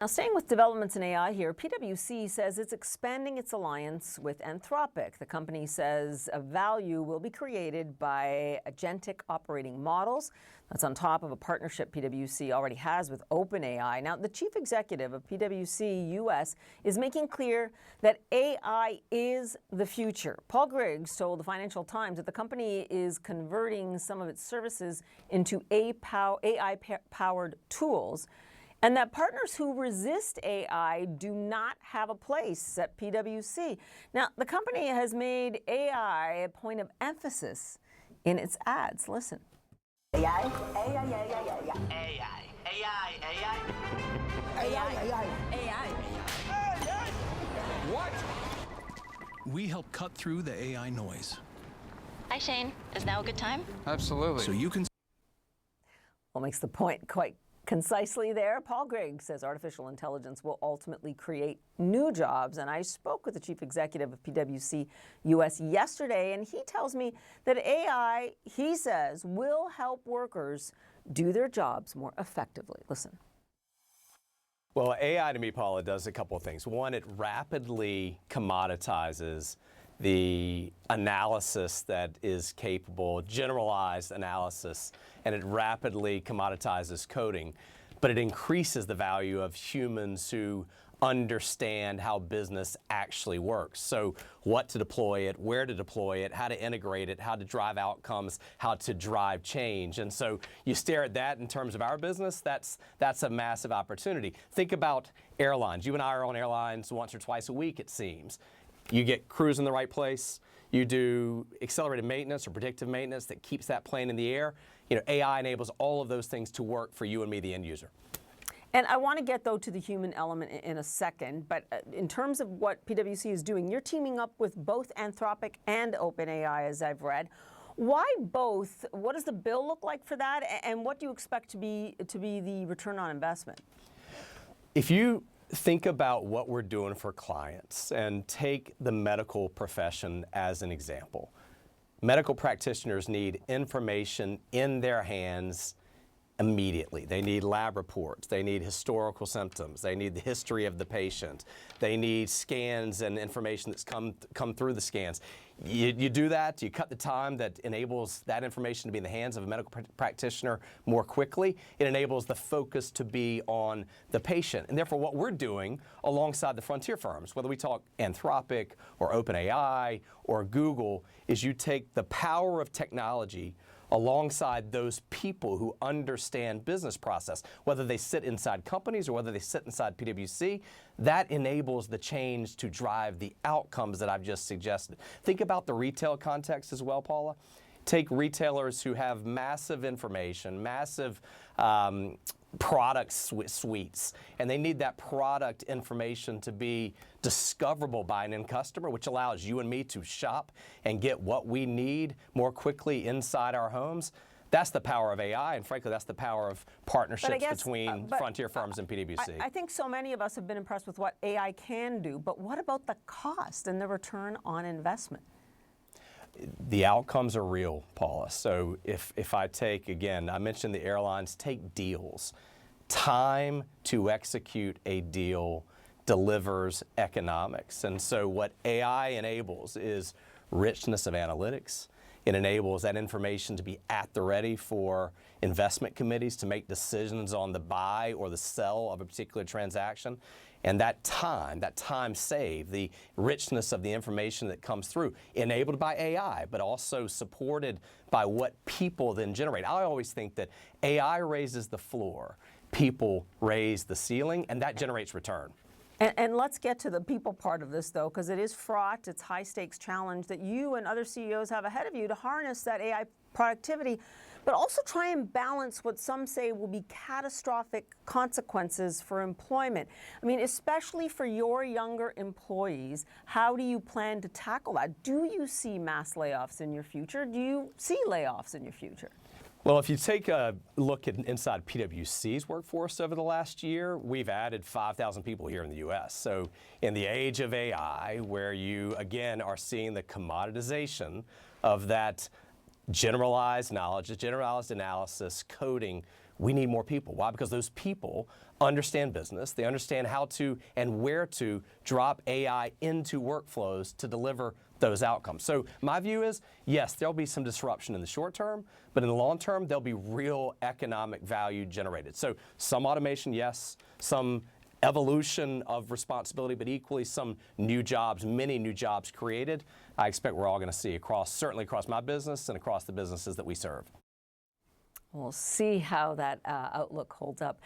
Now, staying with developments in AI here, PwC says it's expanding its alliance with Anthropic. The company says a value will be created by agentic operating models. That's on top of a partnership PwC already has with OpenAI. Now, the chief executive of PwC U.S. is making clear that AI is the future. Paul Griggs told the Financial Times that the company is converting some of its services into AI-powered tools, and that partners who resist AI do not have a place at PwC. Now, the company has made AI a point of emphasis in its ads. Listen. AI, AI, AI, AI, AI, AI, AI, AI, AI. What? We help cut through the AI noise. Hi, Shane. Is now a good time? Absolutely. So you can. Well, makes the point quite concisely there. Paul Griggs says artificial intelligence will ultimately create new jobs. And I spoke with the chief executive of PwC U.S. yesterday, and he tells me that AI, he says, will help workers do their jobs more effectively. Listen. Well, AI to me, Paula, does a couple of things. One, it rapidly commoditizes the analysis that is capable, generalized analysis, and it rapidly commoditizes coding. But it increases the value of humans who understand how business actually works. So what to deploy it, where to deploy it, how to integrate it, how to drive outcomes, how to drive change. And so you stare at that in terms of our business, that's a massive opportunity. Think about airlines. You and I are on airlines once or twice a week, it seems. You get crews in the right place, you do accelerated maintenance or predictive maintenance that keeps that plane in the air. You know, AI enables all of those things to work for you and me, the end user. And I want to get, though, to the human element in a second, but in terms of what PwC is doing, you're teaming up with both Anthropic and OpenAI, as I've read. Why both? What does the bill look like for that? And what do you expect to be the return on investment? If you think about what we're doing for clients and take the medical profession as an example. Medical practitioners need information in their hands immediately. They need lab reports, they need historical symptoms, they need the history of the patient, they need scans and information that's come through the scans. You do that, you cut the time that enables that information to be in the hands of a medical practitioner more quickly. It enables the focus to be on the patient. And therefore what we're doing alongside the frontier firms, whether we talk Anthropic or OpenAI or Google, is you take the power of technology alongside those people who understand business process, whether they sit inside companies or whether they sit inside PwC, that enables the change to drive the outcomes that I've just suggested. Think about the retail context as well, Paula. Take retailers who have massive information, massive product suites, and they need that product information to be discoverable by an end customer, which allows you and me to shop and get what we need more quickly inside our homes. That's the power of AI, and frankly, that's the power of partnerships between frontier firms and PwC. I think so many of us have been impressed with what AI can do, but what about the cost and the return on investment? The outcomes are real, Paula. So if I take, again, I mentioned the airlines, take deals. Time to execute a deal delivers economics. And so what AI enables is richness of analytics. It enables that information to be at the ready for investment committees to make decisions on the buy or the sell of a particular transaction. And that time saved, the richness of the information that comes through, enabled by AI, but also supported by what people then generate. I always think that AI raises the floor, people raise the ceiling, and that generates return. And let's get to the people part of this, though, because it is fraught. It's high-stakes challenge that you and other CEOs have ahead of you to harness that AI productivity, but also try and balance what some say will be catastrophic consequences for employment. I mean, especially for your younger employees, how do you plan to tackle that? Do you see mass layoffs in your future? Do you see layoffs in your future? Well, if you take a look at inside PwC's workforce over the last year, we've added 5,000 people here in the U.S. So in the age of AI, where you, again, are seeing the commoditization of that generalized knowledge, generalized analysis, coding, we need more people. Why? Because those people understand business. They understand how to and where to drop AI into workflows to deliver those outcomes. So my view is, yes, there'll be some disruption in the short term, but in the long term, there'll be real economic value generated. So some automation, yes, some evolution of responsibility, but equally some new jobs, many new jobs created. I expect we're all going to see certainly across my business and across the businesses that we serve. We'll see how that outlook holds up.